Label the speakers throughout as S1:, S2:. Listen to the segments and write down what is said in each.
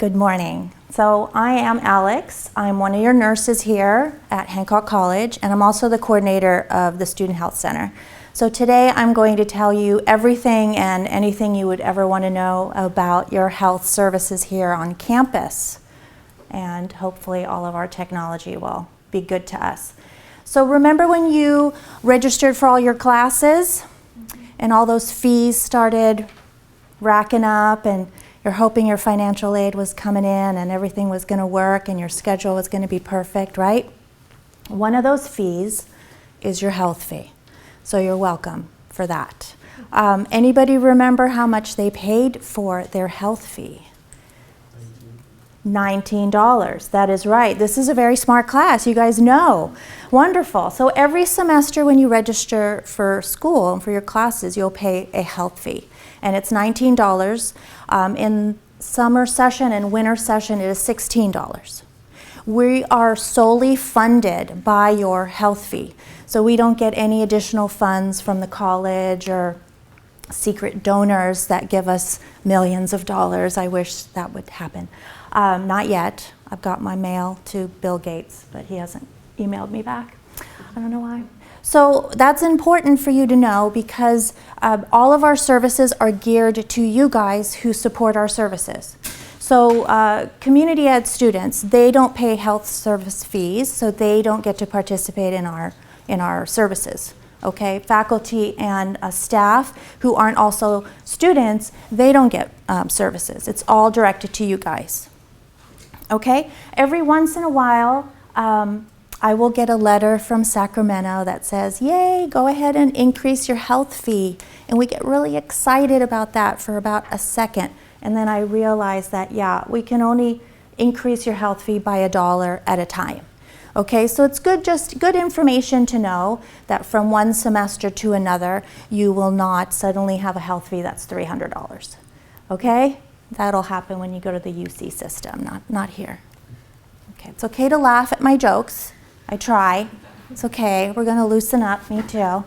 S1: Good morning. So I am Alex. I'm one of your nurses here at Hancock College, and I'm also the coordinator of the Student Health Center. So today I'm going to tell you everything and anything you would ever want to know about your health services here on campus. And hopefully all of our technology will be good to us. So remember when you registered for all your classes and all those fees started racking up and you're hoping your financial aid was coming in and everything was going to work and your schedule was going to be perfect, right? One of those fees is your health fee. So you're welcome for that. Anybody remember how much they paid for their health fee? $19. That is right. This is a very smart class. You guys know. Wonderful. So every semester when you register for school and for your classes, you'll pay a health fee. And it's $19. In summer session and winter session, it is $16. We are solely funded by your health fee. So we don't get any additional funds from the college or secret donors that give us millions of dollars. I wish that would happen. Not yet. I've got my mail to Bill Gates, but he hasn't emailed me back. I don't know why. So that's important for you to know because all of our services are geared to you guys who support our services. So community ed students, they don't pay health service fees, so they don't get to participate in our services. Okay, faculty and staff who aren't also students, they don't get services. It's all directed to you guys. Okay, every once in a while, I will get a letter from Sacramento that says, yay, go ahead and increase your health fee. And we get really excited about that for about a second. And then I realize that, yeah, we can only increase your health fee by $1 at a time. Okay, so it's good, just good information to know that from one semester to another, you will not suddenly have a health fee that's $300. Okay, that'll happen when you go to the UC system, not here. Okay, it's okay to laugh at my jokes. I try. It's okay. We're going to loosen up. Me too.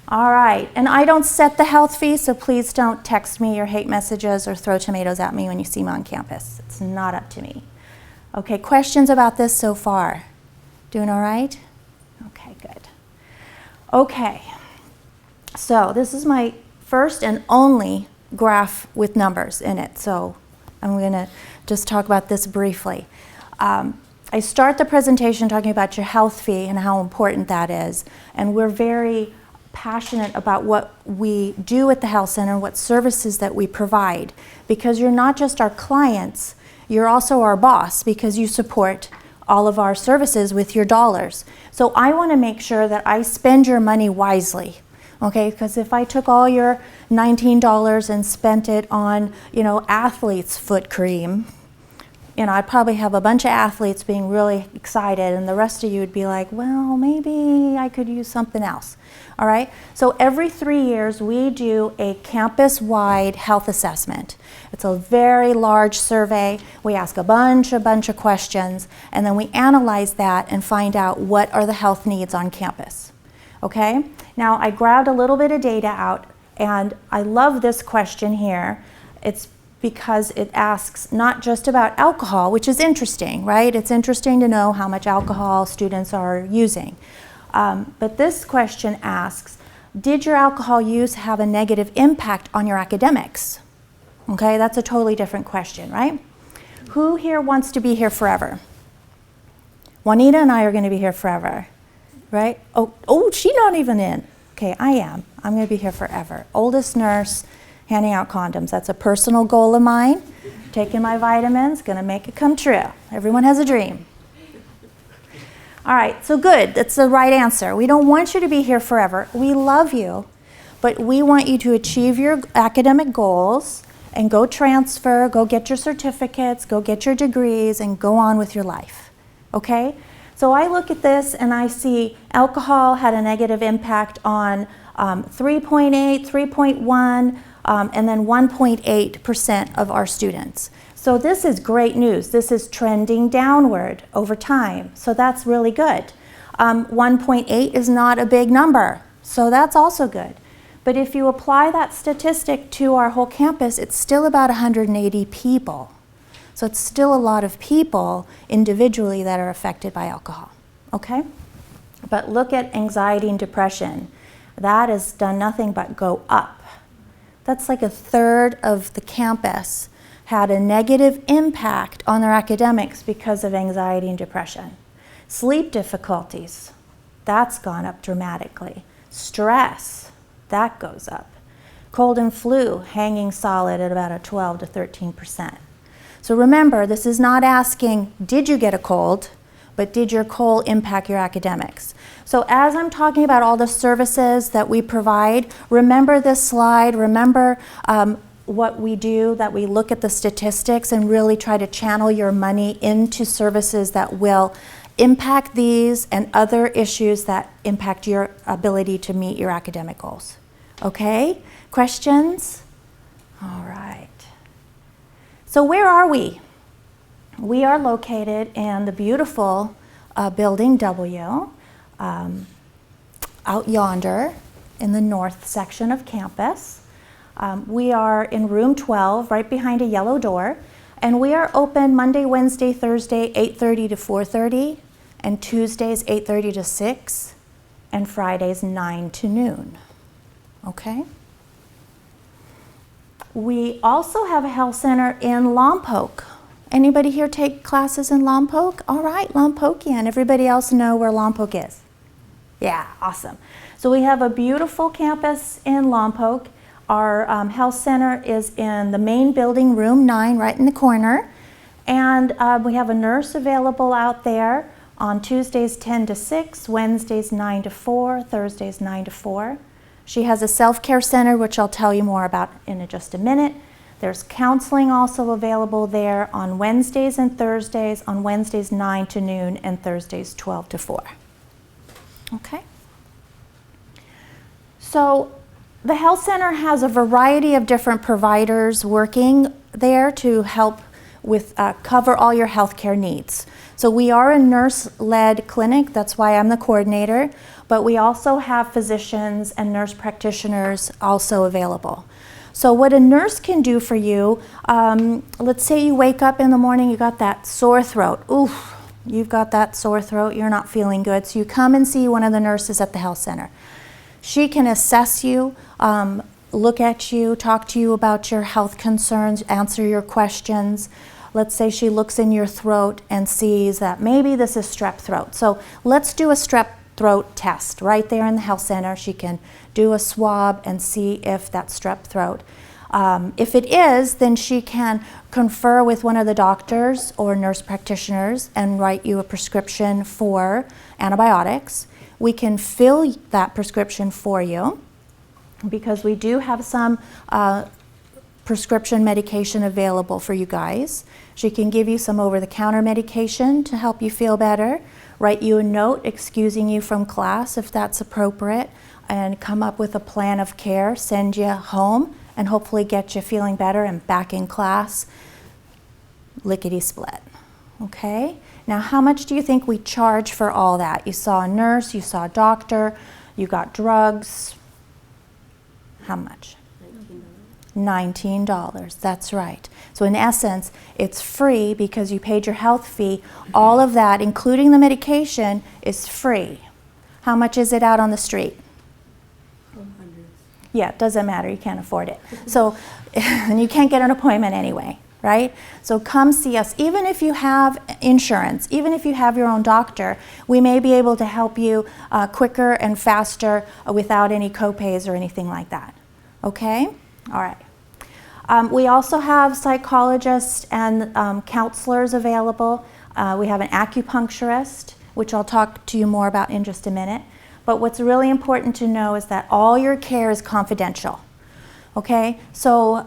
S1: All right. And I don't set the health fee, so please don't text me or hate messages or throw tomatoes at me when you see me on campus. It's not up to me. Okay, questions about this so far? Doing all right? Okay, good. Okay. So this is my first and only graph with numbers in it, so I'm going to just talk about this briefly. I start the presentation talking about your health fee and how important that is, and we're very passionate about what we do at the health center, what services that we provide, because you're not just our clients, you're also our boss because you support all of our services with your dollars. So I want to make sure that I spend your money wisely. Okay, because if I took all your $19 and spent it on, athlete's foot cream, I'd probably have a bunch of athletes being really excited and the rest of you would be like, well, maybe I could use something else. All right, so every 3 years we do a campus-wide health assessment. It's a very large survey. We ask a bunch of questions and then we analyze that and find out what are the health needs on campus. Okay, now I grabbed a little bit of data out and I love this question here. It's because it asks not just about alcohol, which is interesting, right? It's interesting to know how much alcohol students are using. But this question asks, did your alcohol use have a negative impact on your academics? Okay, that's a totally different question, right? Who here wants to be here forever? Juanita and I are going to be here forever, right? Oh, she's not even in. Okay, I am. I'm going to be here forever. Oldest nurse, handing out condoms. That's a personal goal of mine. Taking my vitamins, going to make it come true. Everyone has a dream. All right, so good. That's the right answer. We don't want you to be here forever. We love you, but we want you to achieve your academic goals and go transfer, go get your certificates, go get your degrees, and go on with your life. Okay? So I look at this and I see alcohol had a negative impact on 3.8, 3.1, and then 1.8% of our students. So this is great news. This is trending downward over time. So that's really good. 1.8 is not a big number. So that's also good. But if you apply that statistic to our whole campus, it's still about 180 people. So it's still a lot of people individually that are affected by alcohol, okay? But look at anxiety and depression. That has done nothing but go up. That's like a third of the campus had a negative impact on their academics because of anxiety and depression. Sleep difficulties, that's gone up dramatically. Stress, that goes up. Cold and flu, hanging solid at about a 12 to 13%. So remember, this is not asking, did you get a cold, but did your cold impact your academics? So as I'm talking about all the services that we provide, remember this slide, remember what we do, that we look at the statistics and really try to channel your money into services that will impact these and other issues that impact your ability to meet your academic goals. Okay? Questions? All right. So where are we? We are located in the beautiful Building W, out yonder in the north section of campus. We are in room 12, right behind a yellow door, and we are open Monday, Wednesday, Thursday, 8:30 to 4:30, and Tuesdays, 8:30 to 6, and Fridays, 9 to noon. Okay? We also have a health center in Lompoc. Anybody here take classes in Lompoc? All right, Lompocian. Everybody else know where Lompoc is? Yeah, awesome. So we have a beautiful campus in Lompoc. Our health center is in the main building, room 9, right in the corner. And we have a nurse available out there on Tuesdays 10 to 6, Wednesdays 9 to 4, Thursdays 9 to 4. She has a self-care center, which I'll tell you more about in just a minute. There's counseling also available there on Wednesdays and Thursdays, on Wednesdays 9 to noon and Thursdays 12 to 4. Okay? So the health center has a variety of different providers working there to help with cover all your healthcare needs. So we are a nurse-led clinic, that's why I'm the coordinator, but we also have physicians and nurse practitioners also available. So what a nurse can do for you, let's say you wake up in the morning, you got that sore throat. Oof, you've got that sore throat, you're not feeling good. So you come and see one of the nurses at the health center. She can assess you, look at you, talk to you about your health concerns, answer your questions. Let's say she looks in your throat and sees that maybe this is strep throat. So let's do a strep throat test right there in the health center. She can do a swab and see if that's strep throat. If it is, then she can confer with one of the doctors or nurse practitioners and write you a prescription for antibiotics. We can fill that prescription for you because we do have some prescription medication available for you guys. She can give you some over-the-counter medication to help you feel better, write you a note excusing you from class if that's appropriate, and come up with a plan of care, send you home, and hopefully get you feeling better and back in class, lickety-split. Okay? Now, how much do you think we charge for all that? You saw a nurse, you saw a doctor, you got drugs. How much? $19, that's right. So in essence, it's free because you paid your health fee. All of that, including the medication, is free. How much is it out on the street?
S2: 100.
S1: Yeah, it doesn't matter, you can't afford it. So, and you can't get an appointment anyway, right? So come see us. Even if you have insurance, even if you have your own doctor, we may be able to help you quicker and faster without any copays or anything like that. Okay? All right. We also have psychologists and counselors available. We have an acupuncturist, which I'll talk to you more about in just a minute. But what's really important to know is that all your care is confidential. Okay? So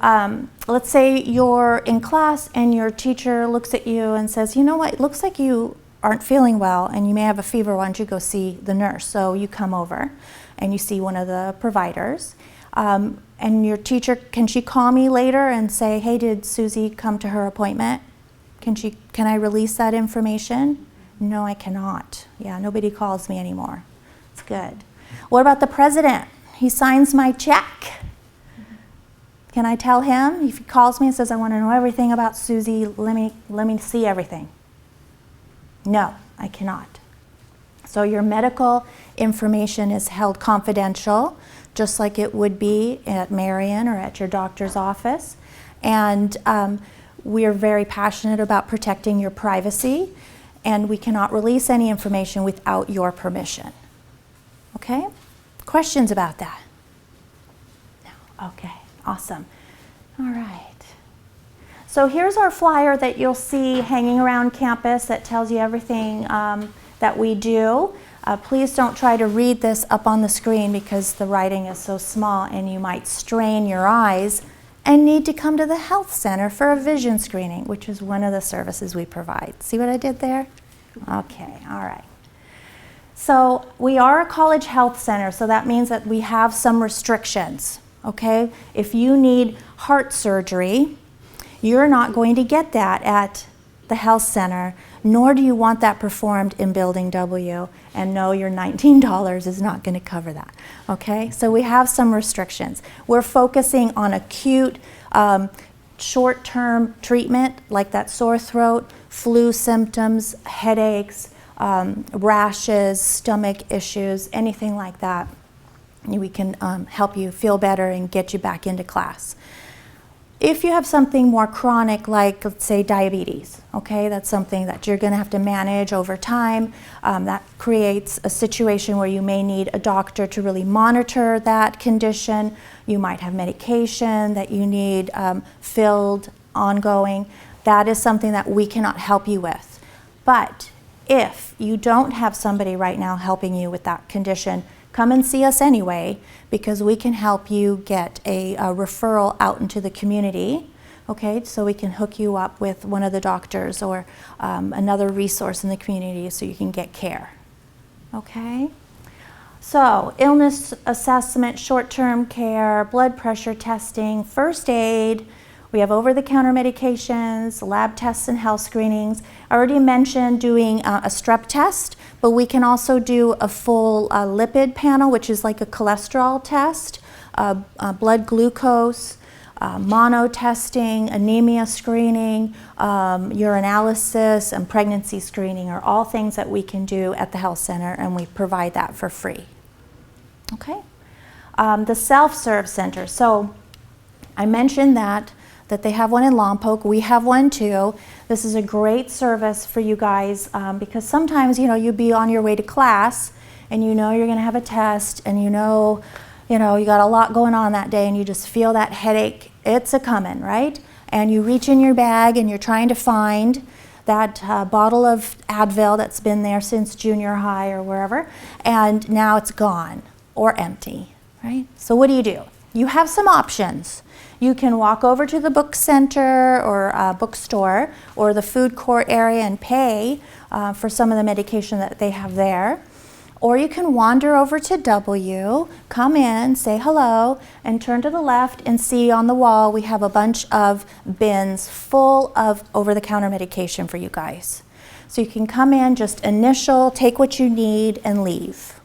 S1: let's say you're in class and your teacher looks at you and says, you know what, it looks like you aren't feeling well and you may have a fever, why don't you go see the nurse? So you come over and you see one of the providers. And your teacher, can she call me later and say, hey, did Susie come to her appointment? Can I release that information? No, I cannot. Yeah, nobody calls me anymore. It's good. What about the president? He signs my check. Can I tell him if he calls me and says, I want to know everything about Susie, let me see everything? No, I cannot. So your medical information is held confidential, just like it would be at Marion or at your doctor's office. And we're very passionate about protecting your privacy, and we cannot release any information without your permission. Okay? Questions about that? No. Okay, awesome. All right. So here's our flyer that you'll see hanging around campus that tells you everything that we do. Please don't try to read this up on the screen because the writing is so small and you might strain your eyes and need to come to the health center for a vision screening, which is one of the services we provide. See what I did there? Okay, all right. So we are a college health center, so that means that we have some restrictions, okay? If you need heart surgery, you're not going to get that at the health center, nor do you want that performed in Building W, and no, your $19 is not going to cover that, okay? So we have some restrictions. We're focusing on acute, short-term treatment, like that sore throat, flu symptoms, headaches, rashes, stomach issues, anything like that. We can help you feel better and get you back into class. If you have something more chronic, like let's say diabetes, okay, that's something that you're going to have to manage over time. That creates a situation where you may need a doctor to really monitor that condition. You might have medication that you need filled ongoing. That is something that we cannot help you with. But if you don't have somebody right now helping you with that condition, come and see us anyway, because we can help you get a referral out into the community, okay? So we can hook you up with one of the doctors or another resource in the community so you can get care, okay? So illness assessment, short-term care, blood pressure testing, first aid. We have over-the-counter medications, lab tests, and health screenings. I already mentioned doing a strep test, but we can also do a full lipid panel, which is like a cholesterol test, blood glucose, mono testing, anemia screening, urinalysis, and pregnancy screening are all things that we can do at the health center, and we provide that for free. Okay? The self-serve center. So I mentioned that they have one in Lompoc. We have one too. This is a great service for you guys because sometimes, you know, you'd be on your way to class and you know you're going to have a test and you know you got a lot going on that day and you just feel that headache. It's a-coming, right? And you reach in your bag and you're trying to find that bottle of Advil that's been there since junior high or wherever, and now it's gone or empty, right? So what do? You have some options. You can walk over to the book center or bookstore or the food court area and pay for some of the medication that they have there. Or you can wander over to W, come in, say hello, and turn to the left and see on the wall we have a bunch of bins full of over-the-counter medication for you guys. So you can come in, just initial, take what you need, and leave.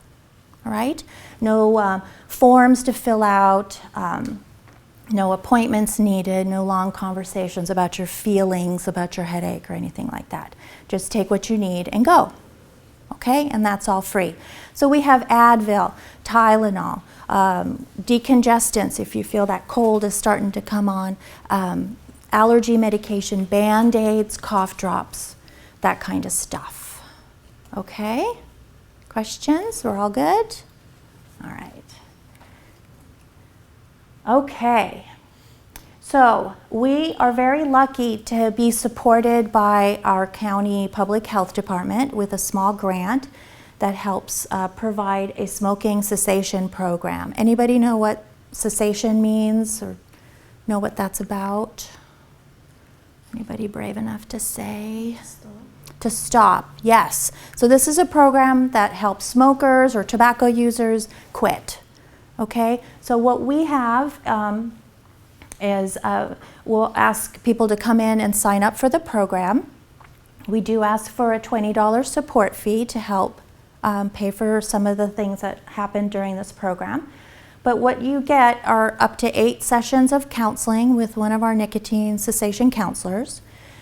S1: All right? No forms to fill out. No appointments needed, no long conversations about your feelings, about your headache or anything like that. Just take what you need and go, okay? And that's all free. So we have Advil, Tylenol, decongestants if you feel that cold is starting to come on, allergy medication, Band-Aids, cough drops, that kind of stuff. Okay? Questions? We're all good? All right. Okay, so we are very lucky to be supported by our county public health department with a small grant that helps provide a smoking cessation program. Anybody know what cessation means or know what that's about? Anybody brave enough to say?
S2: Stop.
S1: To stop, yes. So this is a program that helps smokers or tobacco users quit. Okay, so what we have is we'll ask people to come in and sign up for the program. We do ask for a $20 support fee to help pay for some of the things that happen during this program. but what you get are up to 8 sessions of counseling with one of our nicotine cessation counselors.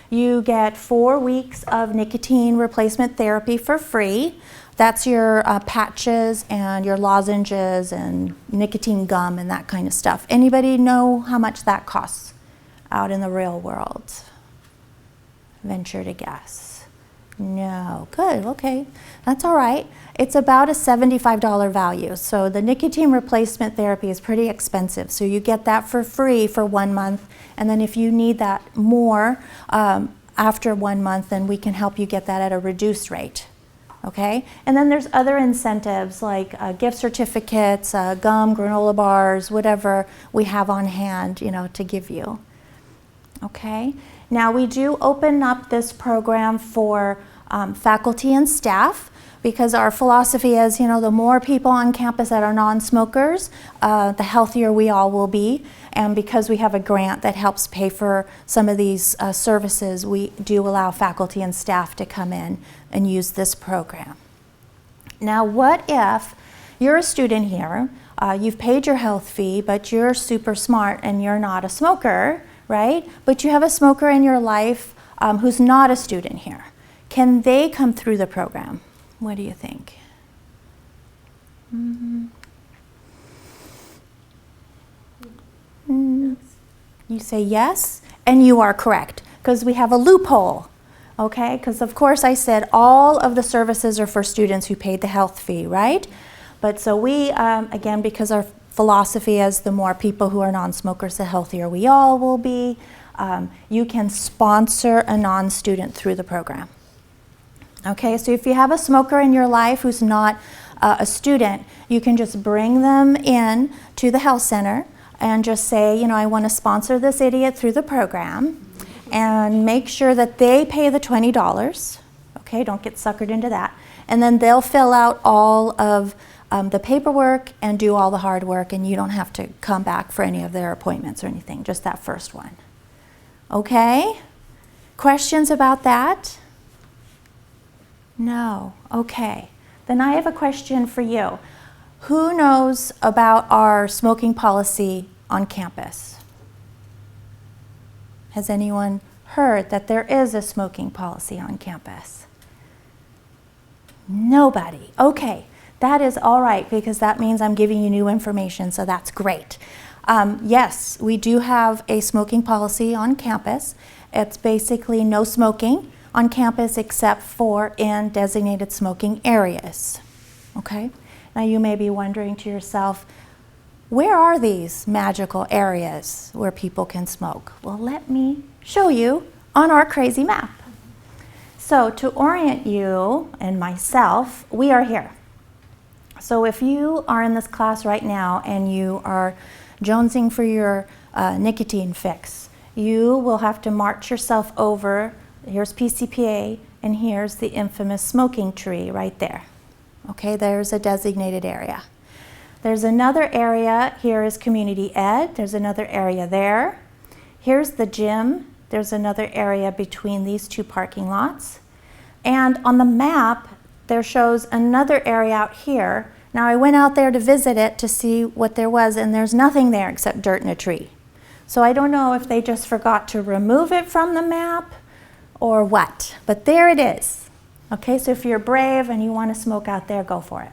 S1: You get 4 weeks of nicotine replacement therapy for free. That's your patches and your lozenges and nicotine gum and that kind of stuff. Anybody know how much that costs out in the real world? Venture to guess. No. Good. Okay. That's all right. It's about a $75 value. So the nicotine replacement therapy is pretty expensive. So you get that for free for 1 month. And then if you need that more after 1 month, then we can help you get that at a reduced rate. Okay? And then there's other incentives like gift certificates, gum, granola bars, whatever we have on hand, to give you. Okay? Now we do open up this program for faculty and staff because our philosophy is, the more people on campus that are non-smokers, the healthier we all will be. And because we have a grant that helps pay for some of these services, we do allow faculty and staff to come in and use this program. Now, what if you're a student here, you've paid your health fee, but you're super smart and you're not a smoker, right? But you have a smoker in your life who's not a student here. Can they come through the program? What do you think? Mm-hmm. Mm. You say yes, and you are correct, because we have a loophole, okay? Because of course I said all of the services are for students who paid the health fee, right? But so we, again, because our philosophy is the more people who are non-smokers, the healthier we all will be, you can sponsor a non-student through the program. Okay, so if you have a smoker in your life who's not a student, you can just bring them in to the health center and just say, I want to sponsor this idiot through the program, and make sure that they pay the $20. Okay, don't get suckered into that. And then they'll fill out all of the paperwork and do all the hard work, and you don't have to come back for any of their appointments or anything, just that first one. Okay? Questions about that? No. Okay. Then I have a question for you. Who knows about our smoking policy on campus? Has anyone heard that there is a smoking policy on campus? Nobody. Okay. That is all right, because that means I'm giving you new information, so that's great. Yes, we do have a smoking policy on campus. It's basically no smoking on campus except for in designated smoking areas. Okay? Now you may be wondering to yourself, where are these magical areas where people can smoke? Well, let me show you on our crazy map. So to orient you and myself, we are here. So if you are in this class right now and you are jonesing for your nicotine fix, you will have to march yourself over. Here's PCPA, and here's the infamous smoking tree right there. Okay, there's a designated area. There's another area, here is community ed. There's another area there. Here's the gym. There's another area between these two parking lots. And on the map, there shows another area out here. Now I went out there to visit it to see what there was, and there's nothing there except dirt and a tree. So I don't know if they just forgot to remove it from the map or what, but there it is. Okay, so if you're brave and you want to smoke out there, go for it.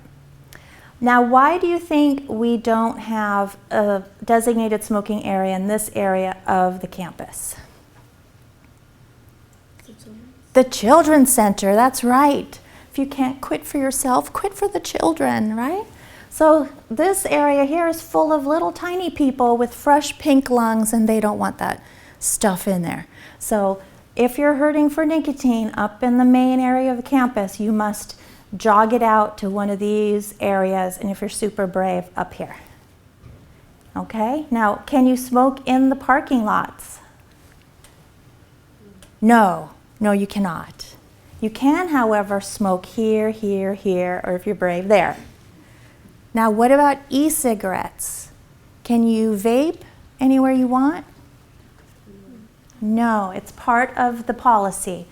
S1: Now, why do you think we don't have a designated smoking area in this area of the campus? The Children's Center, that's right. If you can't quit for yourself, quit for the children, right? So this area here is full of little tiny people with fresh pink lungs, and they don't want that stuff in there. So if you're hurting for nicotine up in the main area of the campus, you must jog it out to one of these areas, and if you're super brave, up here. Okay? Now, can you smoke in the parking lots? No. No, you cannot. You can, however, smoke here, here, here, or if you're brave, there. Now, what about e-cigarettes? Can you vape anywhere you want? No, it's part of the policy.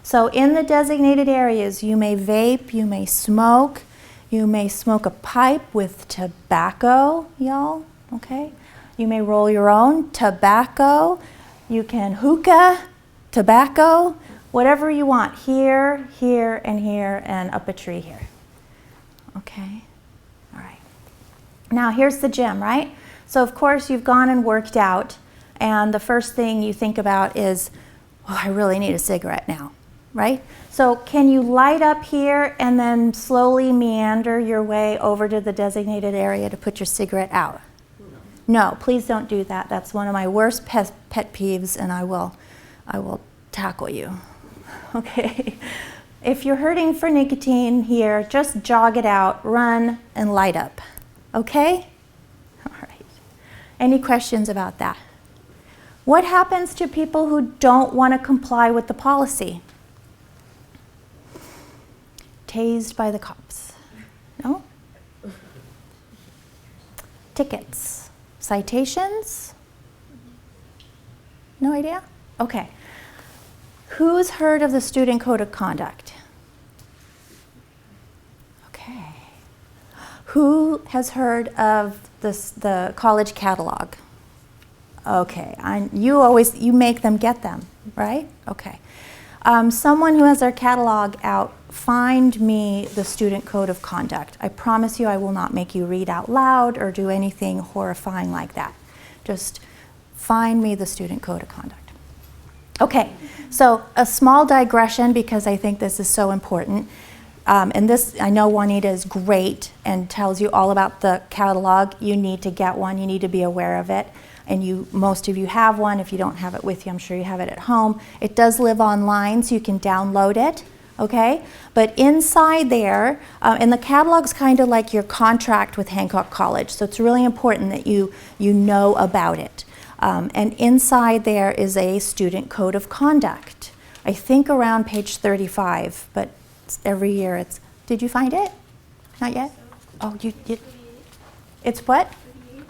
S1: So in the designated areas, you may vape, you may smoke, You may smoke a pipe with tobacco, y'all, okay? You may roll your own tobacco. You can hookah, tobacco, whatever you want, here, here, and up a tree here. Okay, all right. Now here's the gym, right? So of course you've gone and worked out, and the first thing you think about is, oh, I really need a cigarette now, right? So can you light up here and then slowly meander your way over to the designated area to put your cigarette out? No, please don't do that. That's one of my worst pet peeves, and I will tackle you. Okay. If you're hurting for nicotine here, just jog it out, run, and light up. Okay? All right. Any questions about that? What happens to people who don't want to comply with the policy? Tased by the cops. No? Tickets. Citations? No idea? Okay. Who's heard of the Student Code of Conduct? Okay. Who has heard of the college catalog? Okay. You make them get them, right? Okay. Someone who has their catalog out, find me the Student Code of Conduct. I promise you I will not make you read out loud or do anything horrifying like that. Just find me the Student Code of Conduct. Okay, so a small digression because I think this is so important. And this, I know Juanita is great and tells you all about the catalog. You need to get one, you need to be aware of it. And most of you have one. If you don't have it with you, I'm sure you have it at home. It does live online, so you can download it, okay? But inside there, and the catalog's kind of like your contract with Hancock College, so it's really important that you know about it. And inside there is a student code of conduct. I think around page 35, but every year it's, did you find it? Not yet? Oh, it's what?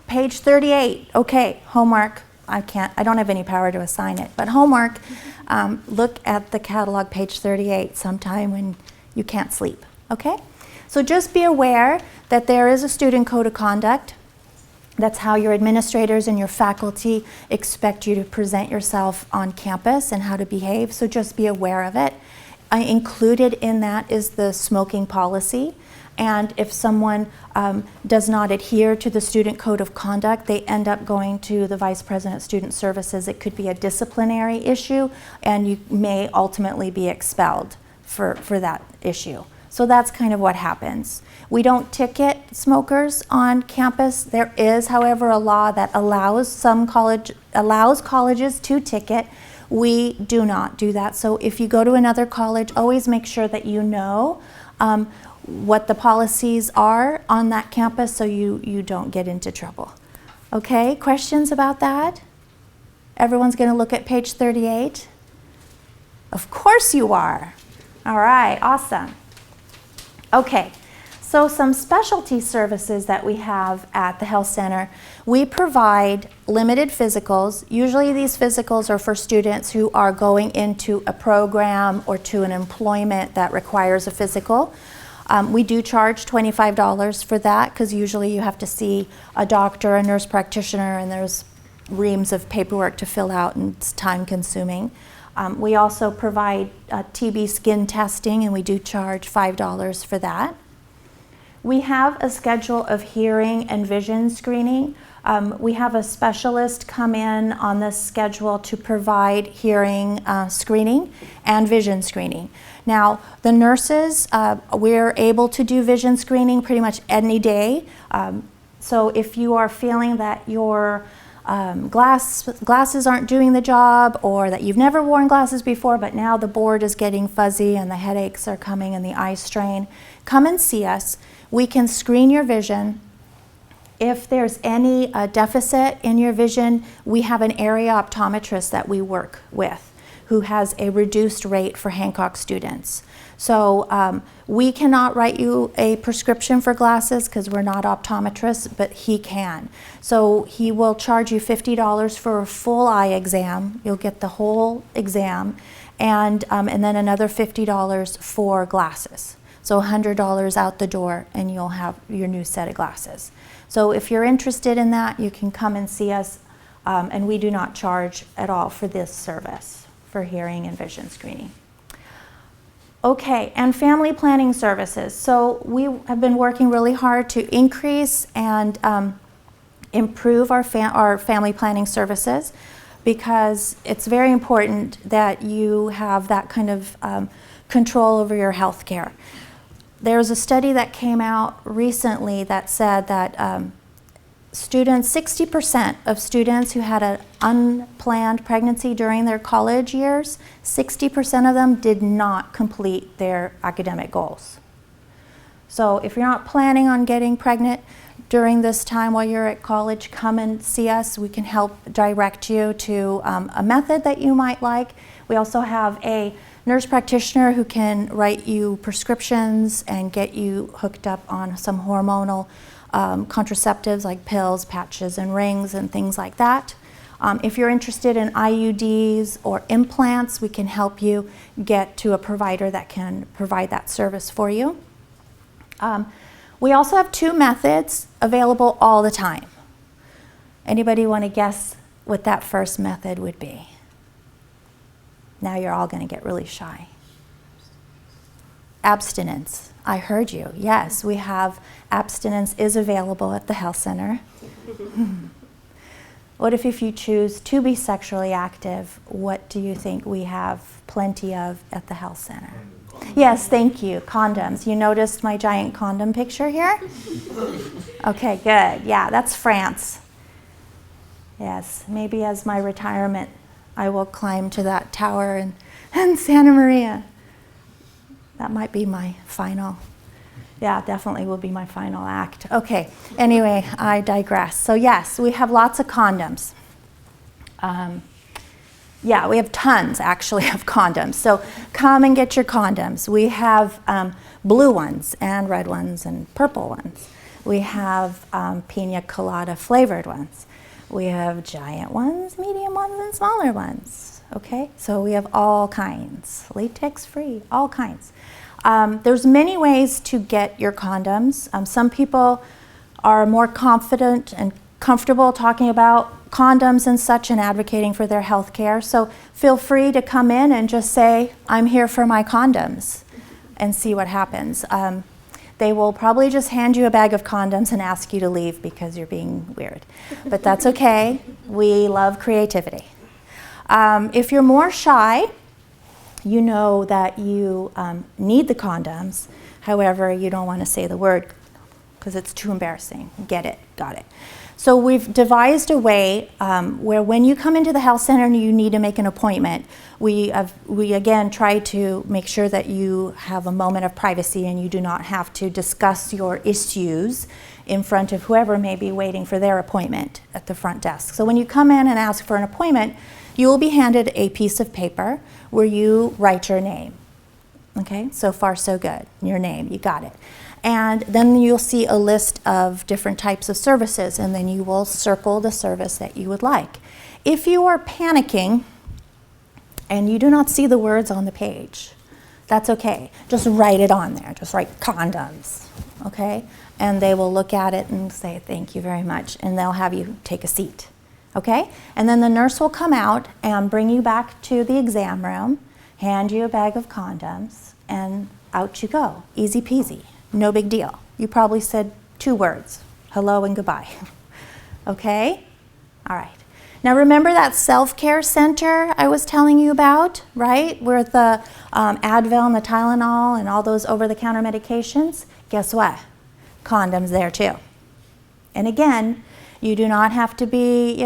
S1: Page 38. Okay, homework. I don't have any power to assign it, but homework, look at the catalog, page 38, sometime when you can't sleep, okay? So just be aware that there is a student code of conduct. That's how your administrators and your faculty expect you to present yourself on campus and how to behave, so just be aware of it. Included in that is the smoking policy, and if someone does not adhere to the student code of conduct, they end up going to the Vice President of Student Services. It could be a disciplinary issue, and you may ultimately be expelled for that issue. So that's kind of what happens. We don't ticket smokers on campus. There is, however, a law that allows colleges to ticket. We do not do that. So if you go to another college, always make sure that you know what the policies are on that campus so you don't get into trouble. Okay, questions about that? Everyone's going to look at page 38? Of course you are. All right, awesome. Okay, so some specialty services that we have at the health center. We provide limited physicals. Usually these physicals are for students who are going into a program or to an employment that requires a physical. We do charge $25 for that because usually you have to see a doctor, a nurse practitioner, and there's reams of paperwork to fill out and it's time consuming. We also provide TB skin testing, and we do charge $5 for that. We have a schedule of hearing and vision screening. We have a specialist come in on this schedule to provide hearing screening and vision screening. Now, the nurses, we're able to do vision screening pretty much any day. So if you are feeling that your glasses aren't doing the job, or that you've never worn glasses before but now the board is getting fuzzy and the headaches are coming and the eye strain, come and see us. We can screen your vision. If there's any deficit in your vision, we have an area optometrist that we work with who has a reduced rate for Hancock students. So we cannot write you a prescription for glasses because we're not optometrists, but he can. So he will charge you $50 for a full eye exam. You'll get the whole exam, and then another $50 for glasses. So $100 out the door and you'll have your new set of glasses. So if you're interested in that, you can come and see us, and we do not charge at all for this service, for hearing and vision screening. Okay, and family planning services. So we have been working really hard to increase and improve our family planning services, because it's very important that you have that kind of control over your health care. There's a study that came out recently that said that 60% of students who had an unplanned pregnancy during their college years, 60% of them did not complete their academic goals. So if you're not planning on getting pregnant during this time while you're at college, come and see us. We can help direct you to a method that you might like. We also have a nurse practitioner who can write you prescriptions and get you hooked up on some hormonal contraceptives like pills, patches, and rings and things like that. If you're interested in IUDs or implants, we can help you get to a provider that can provide that service for you. We also have 2 methods available all the time. Anybody want to guess what that first method would be? Now you're all going to get really shy. Abstinence. I heard you. Yes, we have abstinence is available at the health center. What if you choose to be sexually active? What do you think we have plenty of at the health center? Yes, thank you. Condoms. You noticed my giant condom picture here? Okay, good. Yeah, that's France. Yes, maybe as my retirement, I will climb to that tower in Santa Maria. That might be my final. Yeah, definitely will be my final act. Okay, anyway, I digress. So yes, we have lots of condoms. Yeah, we have tons, actually, of condoms. So come and get your condoms. We have blue ones and red ones and purple ones. We have pina colada flavored ones. We have giant ones, medium ones, and smaller ones. Okay, so we have all kinds, latex-free, all kinds. There's many ways to get your condoms. Some people are more confident and comfortable talking about condoms and such and advocating for their health care. So feel free to come in and just say, I'm here for my condoms, and see what happens. They will probably just hand you a bag of condoms and ask you to leave because you're being weird. But that's okay. We love creativity. If you're more shy, you know that you need the condoms. However, you don't want to say the word because it's too embarrassing. Get it, got it. So we've devised a way where when you come into the health center and you need to make an appointment, we again try to make sure that you have a moment of privacy and you do not have to discuss your issues in front of whoever may be waiting for their appointment at the front desk. So when you come in and ask for an appointment, you will be handed a piece of paper where you write your name. Okay, so far so good. Your name, you got it. And then you'll see a list of different types of services, and then you will circle the service that you would like. If you are panicking and you do not see the words on the page, that's okay. Just write it on there. Just write condoms, okay? And they will look at it and say, thank you very much, and they'll have you take a seat, okay? And then the nurse will come out and bring you back to the exam room, hand you a bag of condoms, and out you go. Easy peasy. No big deal. You probably said 2 words, hello and goodbye. Okay? All right. Now remember that self-care center I was telling you about, right? Where the Advil and the Tylenol and all those over-the-counter medications? Guess what? Condoms there too. And again, you do not have to be,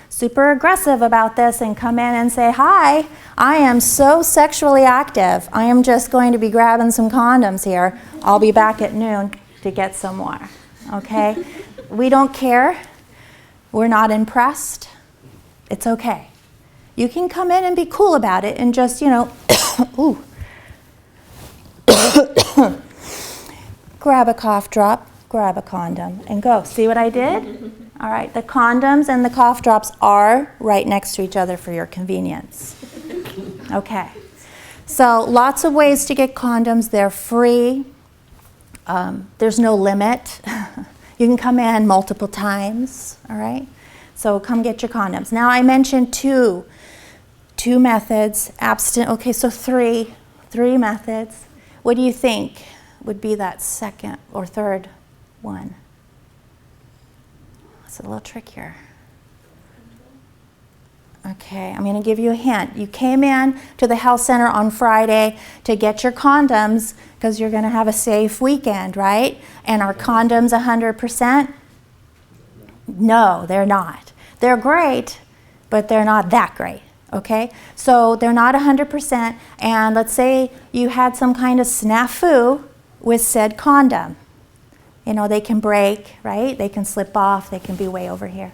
S1: super aggressive about this and come in and say, hi, I am so sexually active. I am just going to be grabbing some condoms here. I'll be back at noon to get some more, okay? We don't care. We're not impressed. It's okay. You can come in and be cool about it and just, ooh. Grab a cough drop, grab a condom, and go. See what I did? All right, the condoms and the cough drops are right next to each other for your convenience. Okay, So lots of ways to get condoms. They're free. There's no limit. You can come in multiple times, all right? So come get your condoms. Now I mentioned two methods. Okay, so three methods. What do you think would be that second or third one? It's a little trickier. Okay, I'm going to give you a hint. You came in to the health center on Friday to get your condoms because you're going to have a safe weekend, right? And are condoms 100%? No, they're not. They're great, but they're not that great, okay? So they're not 100%, and let's say you had some kind of snafu with said condom. You know, they can break, right? They can slip off. They can be way over here.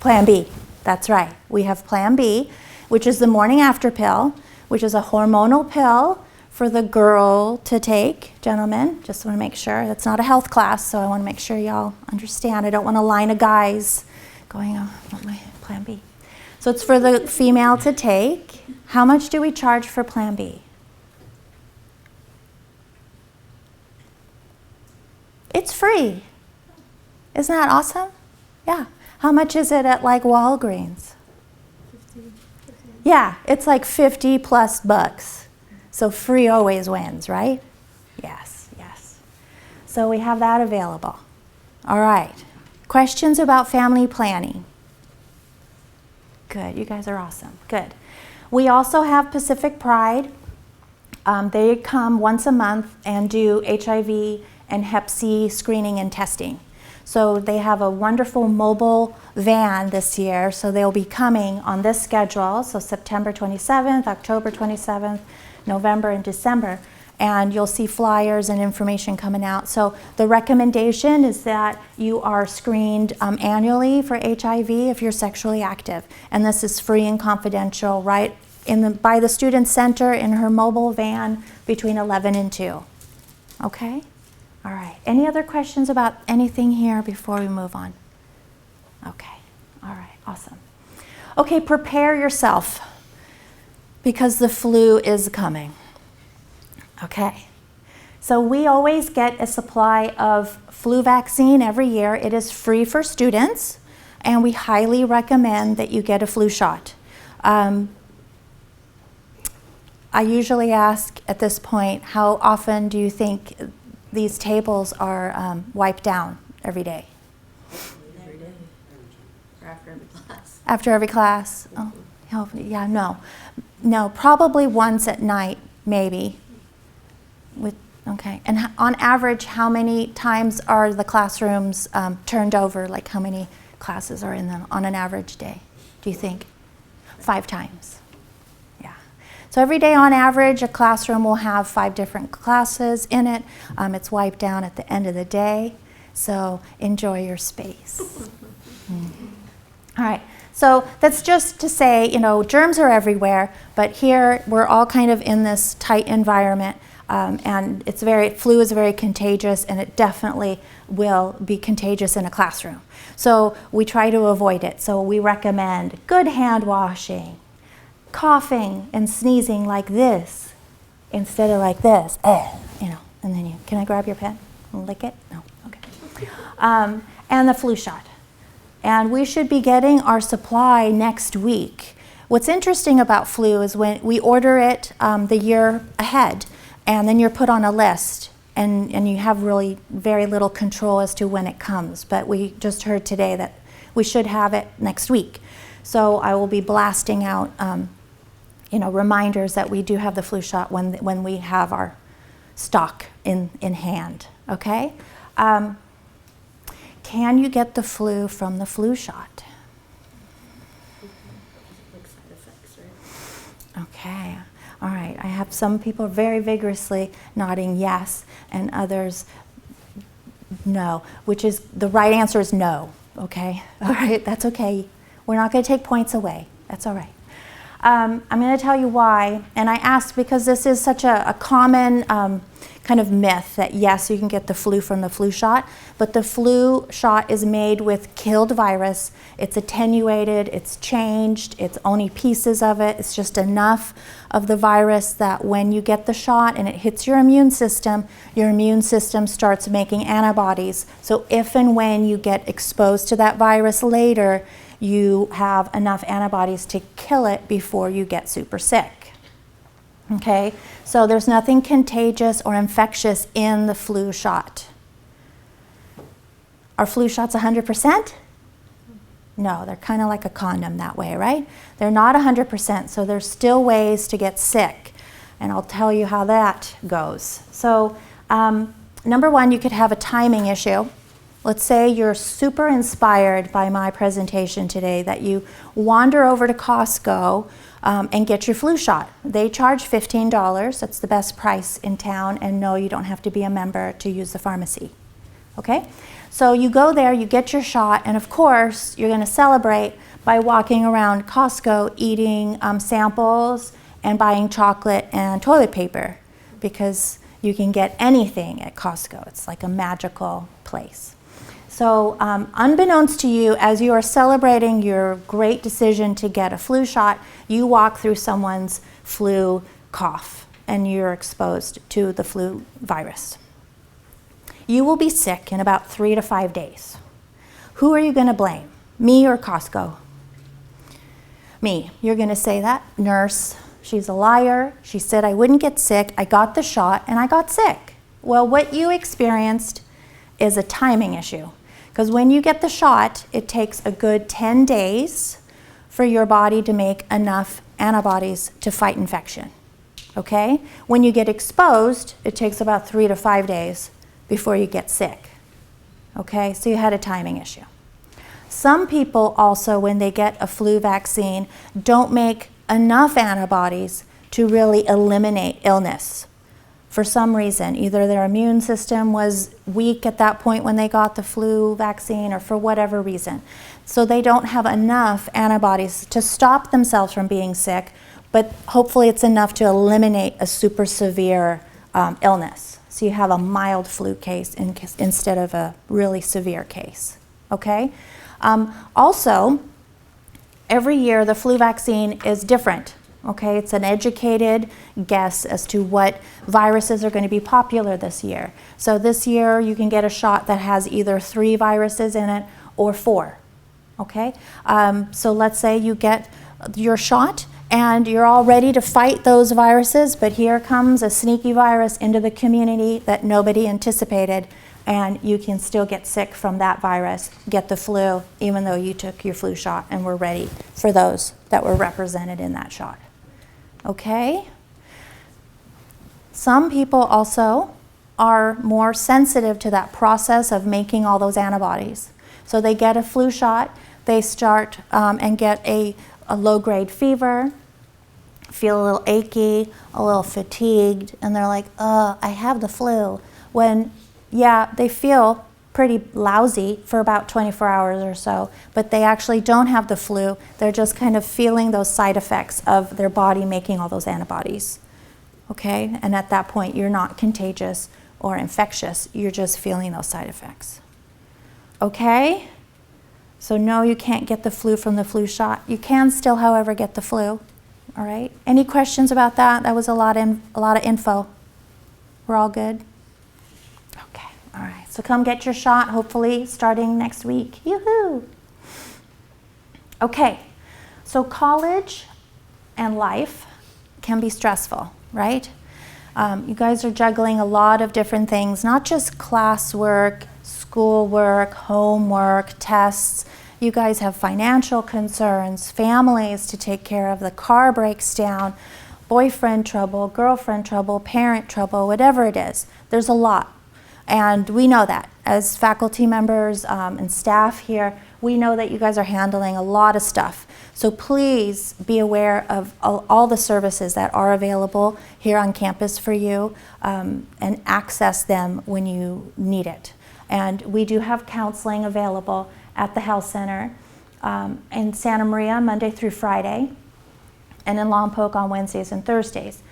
S1: Plan B, that's right. We have Plan B, which is the morning after pill, which is a hormonal pill for the girl to take. Gentlemen, just want to make sure. That's not a health class, so I want to make sure y'all understand. I don't want a line of guys going, oh, I want my Plan B. So it's for the female to take. How much do we charge for Plan B? It's free. Isn't that awesome? Yeah. How much is it at like Walgreens?
S2: 50.
S1: Yeah, it's like 50 plus bucks. So free always wins, right? Yes, yes. So we have that available. All right. Questions about family planning? Good, you guys are awesome. Good. We also have Pacific Pride. They come once a month and do HIV and Hep C screening and testing. So they have a wonderful mobile van this year, so they'll be coming on this schedule, so September 27th, October 27th, November and December, and you'll see flyers and information coming out. So the recommendation is that you are screened annually for HIV if you're sexually active, and this is free and confidential right by the student center in her mobile van between 11 and 2. Okay? All right. Any other questions about anything here before we move on? Okay. All right. Awesome. Okay, prepare yourself because the flu is coming. Okay. So we always get a supply of flu vaccine every year. It is free for students, and we highly recommend that you get a flu shot. I usually ask at this point, how often do you think these tables are wiped down every day?
S2: Every day. Or after every class.
S1: After every class? Oh, yeah, no. No, probably once at night, maybe. Okay. And on average, how many times are the classrooms turned over? Like how many classes are in them on an average day, do you think? 5 times. So every day on average, a classroom will have 5 different classes in it. It's wiped down at the end of the day. So enjoy your space. All right. So that's just to say, you know, germs are everywhere, but here we're all kind of in this tight environment, and flu is very contagious, and it definitely will be contagious in a classroom. So we try to avoid it. So we recommend good hand washing, coughing and sneezing like this instead of like this, you know, and then can I grab your pen and lick it? No, okay. And the flu shot. And we should be getting our supply next week. What's interesting about flu is when we order it the year ahead, and then you're put on a list, and you have really very little control as to when it comes. But we just heard today that we should have it next week. So I will be blasting out reminders that we do have the flu shot when we have our stock in hand, okay? Can you get the flu from the flu shot?
S2: Like side effects, right?
S1: Okay, all right. I have some people very vigorously nodding yes, and others no, which is, the right answer is no, okay? All right, that's okay. We're not gonna take points away, that's all right. I'm going to tell you why, and I asked because this is such a common kind of myth that yes, you can get the flu from the flu shot, but the flu shot is made with killed virus. It's attenuated, it's changed, it's only pieces of it. It's just enough of the virus that when you get the shot and it hits your immune system starts making antibodies. So if and when you get exposed to that virus later, you have enough antibodies to kill it before you get super sick. Okay, so there's nothing contagious or infectious in the flu shot. Are flu shots 100%? No, they're kind of like a condom that way, right? They're not 100%, so there's still ways to get sick. And I'll tell you how that goes. So, number one, you could have a timing issue. Let's say you're super inspired by my presentation today, that you wander over to Costco and get your flu shot. They charge $15. That's the best price in town, and no, you don't have to be a member to use the pharmacy. Okay? So you go there, you get your shot, and of course, you're going to celebrate by walking around Costco, eating samples, and buying chocolate and toilet paper, because you can get anything at Costco. It's like a magical place. So unbeknownst to you, as you are celebrating your great decision to get a flu shot, you walk through someone's flu cough and you're exposed to the flu virus. You will be sick in about 3 to 5 days. Who are you going to blame? Me or Costco? Me. You're going to say that nurse, she's a liar. She said I wouldn't get sick. I got the shot and I got sick. Well, what you experienced is a timing issue. Because when you get the shot, it takes a good 10 days for your body to make enough antibodies to fight infection. Okay? When you get exposed, it takes about 3 to 5 days before you get sick. Okay? So you had a timing issue. Some people also, when they get a flu vaccine, don't make enough antibodies to really eliminate illness. For some reason, either their immune system was weak at that point when they got the flu vaccine, or for whatever reason. So they don't have enough antibodies to stop themselves from being sick, but hopefully it's enough to eliminate a super severe illness. So you have a mild flu case instead of a really severe case. Okay? Also, every year the flu vaccine is different. Okay, it's an educated guess as to what viruses are going to be popular this year. So this year you can get a shot that has either 3 viruses in it or 4. Okay, so let's say you get your shot and you're all ready to fight those viruses, but here comes a sneaky virus into the community that nobody anticipated, and you can still get sick from that virus, get the flu, even though you took your flu shot and were ready for those that were represented in that shot. Okay? Some people also are more sensitive to that process of making all those antibodies. So they get a flu shot, they start and get a low-grade fever, feel a little achy, a little fatigued, and they're like, I have the flu. When, yeah, they feel pretty lousy for about 24 hours or so, but they actually don't have the flu. They're just kind of feeling those side effects of their body making all those antibodies. Okay? And at that point, you're not contagious or infectious. You're just feeling those side effects. Okay? So no, you can't get the flu from the flu shot. You can still, however, get the flu. All right? Any questions about that? That was a lot of info. We're all good? Okay. All right, so come get your shot, hopefully starting next week. Yoo-hoo! Okay, so college and life can be stressful, right? You guys are juggling a lot of different things, not just classwork, schoolwork, homework, tests. You guys have financial concerns, families to take care of, the car breaks down, boyfriend trouble, girlfriend trouble, parent trouble, whatever it is. There's a lot. And we know that as faculty members and staff here, we know that you guys are handling a lot of stuff. So please be aware of all the services that are available here on campus for you and access them when you need it. And we do have counseling available at the health center in Santa Maria Monday through Friday, and in Lompoc on Wednesdays and Thursdays.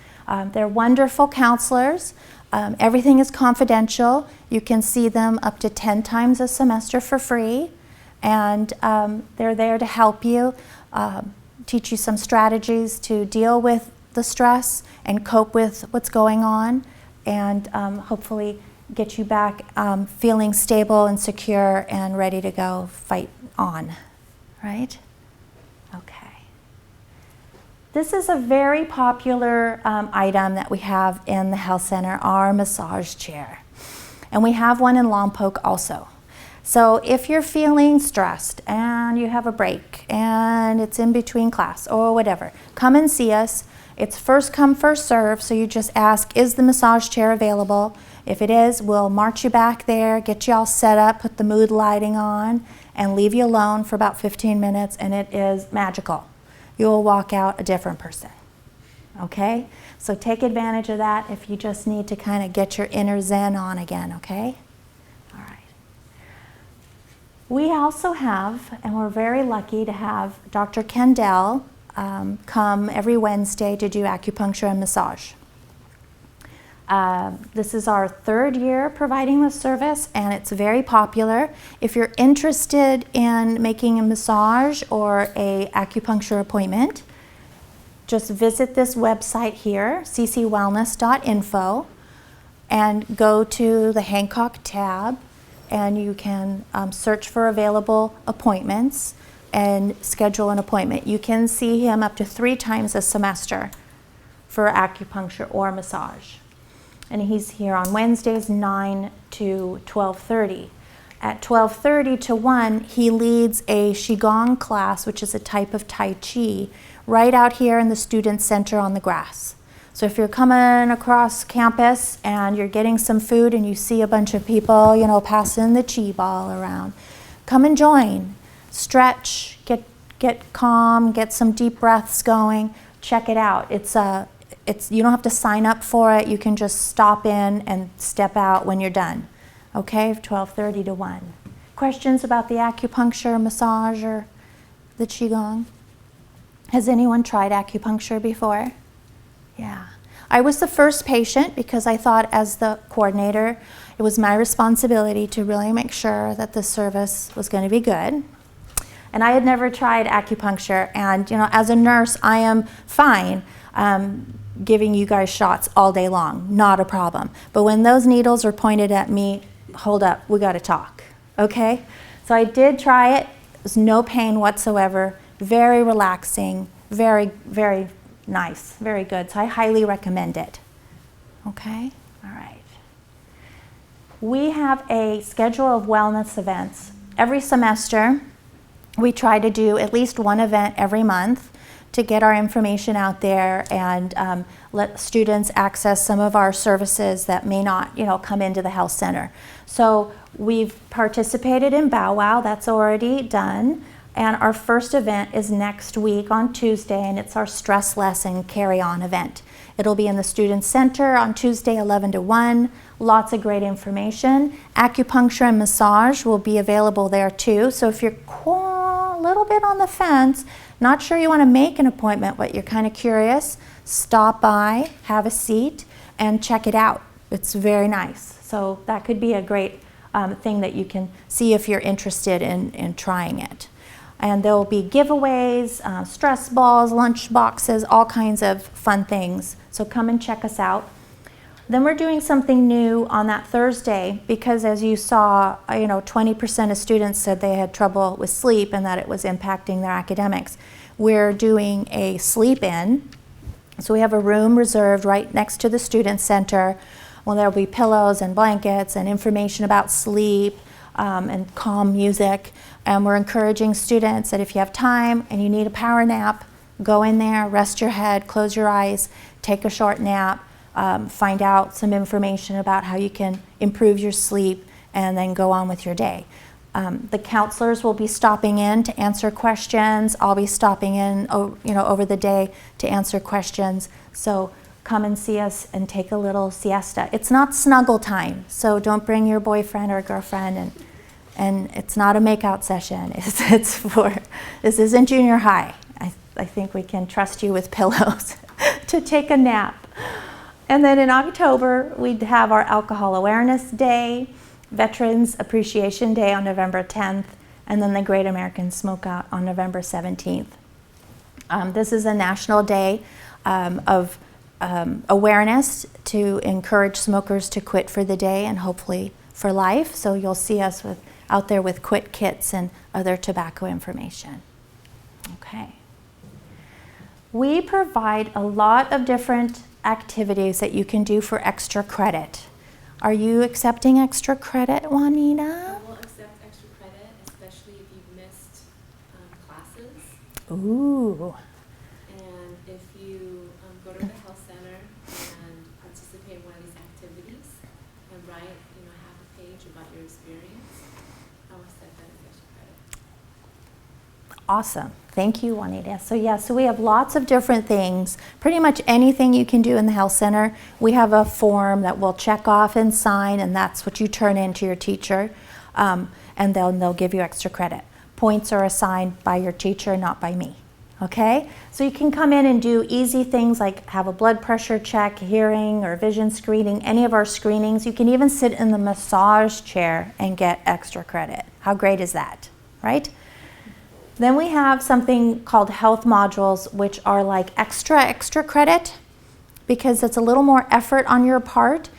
S1: They're wonderful counselors. Everything is confidential. You can see them up to 10 times a semester for free. And they're there to help you, teach you some strategies to deal with the stress and cope with what's going on, and hopefully get you back feeling stable and secure and ready to go fight on, right? Okay. This is a very popular item that we have in the health center, our massage chair. And we have one in Lompoc also. So if you're feeling stressed and you have a break and it's in between class or whatever, come and see us. It's first come, first serve, so you just ask, is the massage chair available? If it is, we'll march you back there, get you all set up, put the mood lighting on, and leave you alone for about 15 minutes, and it is magical. You'll walk out a different person, okay? So take advantage of that if you just need to kind of get your inner zen on again, okay? All right. We also have, and we're very lucky to have Dr. Kendall come every Wednesday to do acupuncture and massage. This is our 3rd year providing this service, and it's very popular. If you're interested in making a massage or a acupuncture appointment, just visit this website here, ccwellness.info, and go to the Hancock tab, and you can search for available appointments and schedule an appointment. You can see him up to 3 times a semester for acupuncture or massage. And he's here on Wednesdays 9 to 12:30. At 12:30 to 1, he leads a Qigong class, which is a type of Tai Chi, right out here in the student center on the grass. So if you're coming across campus and you're getting some food and you see a bunch of people, you know, passing the Chi ball around, come and join. Stretch, get calm, get some deep breaths going, check it out. You don't have to sign up for it. You can just stop in and step out when you're done. Okay, 12:30 to 1. Questions about the acupuncture, massage, or the Qigong? Has anyone tried acupuncture before? Yeah. I was the first patient because I thought as the coordinator, it was my responsibility to really make sure that the service was going to be good. And I had never tried acupuncture, and you know, as a nurse, I am fine giving you guys shots all day long, not a problem. But when those needles are pointed at me, hold up, we got to talk, okay? So I did try it. There was no pain whatsoever, very relaxing, very, very nice, very good. So I highly recommend it, okay? All right. We have a schedule of wellness events. Every semester, we try to do at least one event every month to get our information out there and let students access some of our services that may not, you know, come into the health center. So we've participated in Bow Wow, that's already done. And our first event is next week on Tuesday, and it's our Stress Less and Carry On event. It'll be in the Student Center on Tuesday, 11 to 1. Lots of great information. Acupuncture and massage will be available there too. So if you're a little bit on the fence, not sure you want to make an appointment, but you're kind of curious, stop by, have a seat, and check it out. It's very nice. So that could be a great thing that you can see if you're interested in trying it. And there will be giveaways, stress balls, lunch boxes, all kinds of fun things. So come and check us out. Then we're doing something new on that Thursday because, as you saw, 20% of students said they had trouble with sleep and that it was impacting their academics. We're doing a sleep-in. So we have a room reserved right next to the student center. Well, there'll be pillows and blankets and information about sleep and calm music. And we're encouraging students that if you have time and you need a power nap, go in there, rest your head, close your eyes, take a short nap, find out some information about how you can improve your sleep, and then go on with your day. The counselors will be stopping in to answer questions. I'll be stopping in over the day to answer questions. So come and see us and take a little siesta. It's not snuggle time, so don't bring your boyfriend or girlfriend, and it's not a makeout session. This isn't junior high. I think we can trust you with pillows to take a nap. And then in October, we'd have our Alcohol Awareness Day, Veterans Appreciation Day on November 10th, and then the Great American Smokeout on November 17th. This is a national day of awareness to encourage smokers to quit for the day and hopefully for life. So you'll see us out there with quit kits and other tobacco information. Okay. We provide a lot of different activities that you can do for extra credit. Are you accepting extra credit, Juanita?
S2: I will accept extra credit, especially if you've missed classes.
S1: Ooh.
S2: And if you go to the health center and participate in one of these activities and write, half a page about your experience, I will accept that as extra credit.
S1: Awesome. Thank you, Juanita. So we have lots of different things. Pretty much anything you can do in the health center. We have a form that we'll check off and sign, and that's what you turn in to your teacher, and they'll give you extra credit. Points are assigned by your teacher, not by me. Okay? So you can come in and do easy things like have a blood pressure check, hearing or vision screening, any of our screenings. You can even sit in the massage chair and get extra credit. How great is that, right? Then we have something called health modules, which are like extra credit because it's a little more effort on your part.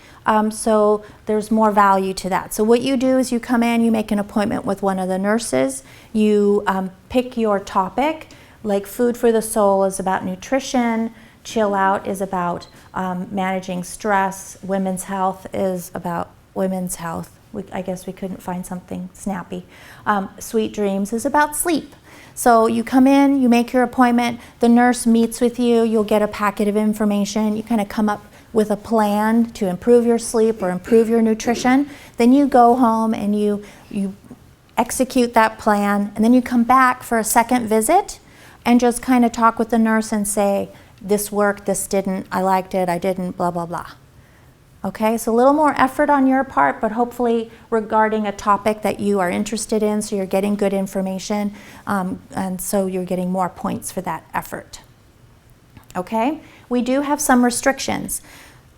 S1: So there's more value to that. So what you do is you come in, you make an appointment with one of the nurses, you pick your topic, like Food for the Soul is about nutrition, Chill Out is about managing stress, Women's Health is about women's health. I guess we couldn't find something snappy. Sweet Dreams is about sleep. So you come in, you make your appointment, the nurse meets with you, you'll get a packet of information, you kind of come up with a plan to improve your sleep or improve your nutrition. Then you go home and you execute that plan, and then you come back for a second visit and just kind of talk with the nurse and say, this worked, this didn't, I liked it, I didn't, blah, blah, blah. Okay, so a little more effort on your part, but hopefully regarding a topic that you are interested in, so you're getting good information, and so you're getting more points for that effort. Okay, we do have some restrictions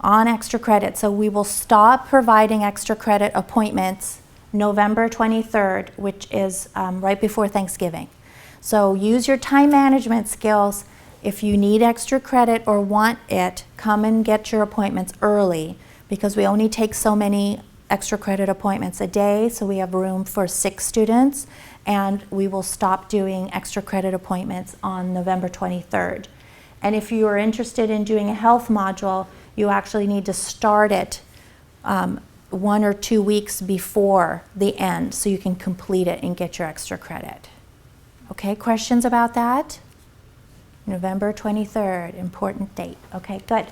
S1: on extra credit, so we will stop providing extra credit appointments November 23rd, which is right before Thanksgiving. So use your time management skills. If you need extra credit or want it, come and get your appointments early, because we only take so many extra credit appointments a day, so we have room for 6 students, and we will stop doing extra credit appointments on November 23rd. And if you are interested in doing a health module, you actually need to start it 1 or 2 weeks before the end, so you can complete it and get your extra credit. Okay, questions about that? November 23rd, important date. Okay, good.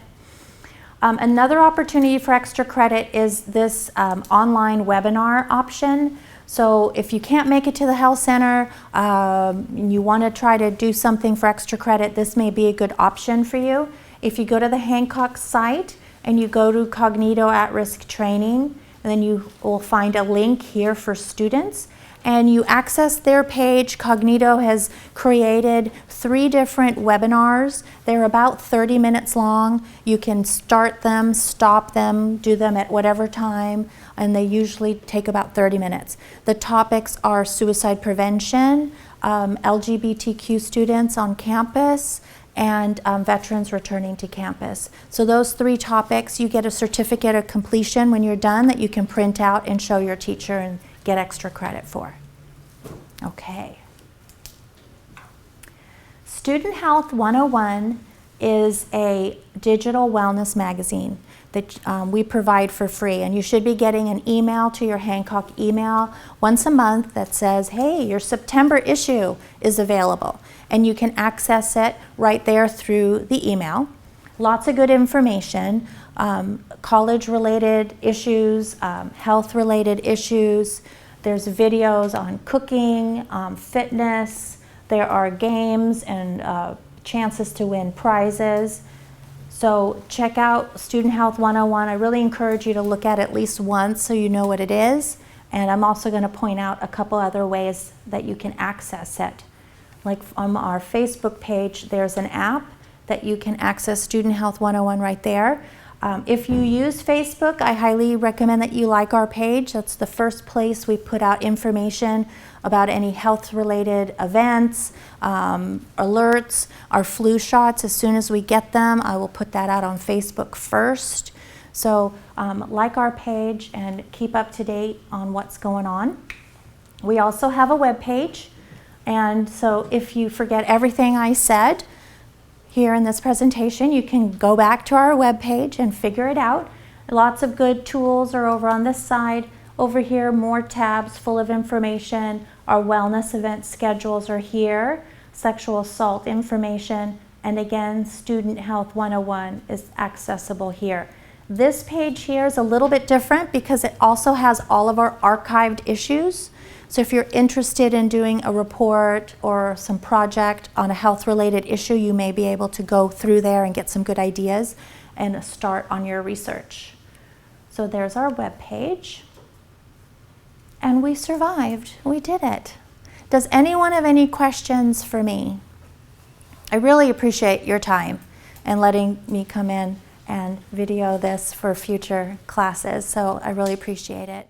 S1: Another opportunity for extra credit is this online webinar option. So if you can't make it to the health center and you want to try to do something for extra credit, this may be a good option for you. If you go to the Hancock site and you go to Cognito at-risk training, and then you will find a link here for students, and you access their page. Cognito has created 3 different webinars. They're about 30 minutes long. You can start them, stop them, do them at whatever time, and they usually take about 30 minutes. The topics are suicide prevention, LGBTQ students on campus, and veterans returning to campus. So those 3 topics, you get a certificate of completion when you're done that you can print out and show your teacher and get extra credit for. Okay. Student Health 101 is a digital wellness magazine that we provide for free, and you should be getting an email to your Hancock email once a month that says, hey, your September issue is available, and you can access it right there through the email. Lots of good information, college-related issues, health-related issues. There's videos on cooking, fitness. There are games and chances to win prizes. So check out Student Health 101. I really encourage you to look at least once so you know what it is. And I'm also going to point out a couple other ways that you can access it. Like on our Facebook page, there's an app that you can access Student Health 101 right there. If you use Facebook, I highly recommend that you like our page. That's the first place we put out information about any health-related events, alerts, our flu shots. As soon as we get them, I will put that out on Facebook first. So like our page and keep up to date on what's going on. We also have a web page, and so if you forget everything I said here in this presentation, you can go back to our webpage and figure it out. Lots of good tools are over on this side. Over here, more tabs full of information. Our wellness event schedules are here. Sexual assault information. And again, Student Health 101 is accessible here. This page here is a little bit different because it also has all of our archived issues. So if you're interested in doing a report or some project on a health-related issue, you may be able to go through there and get some good ideas and start on your research. So there's our web page. And we survived. We did it. Does anyone have any questions for me? I really appreciate your time and letting me come in and video this for future classes. So I really appreciate it.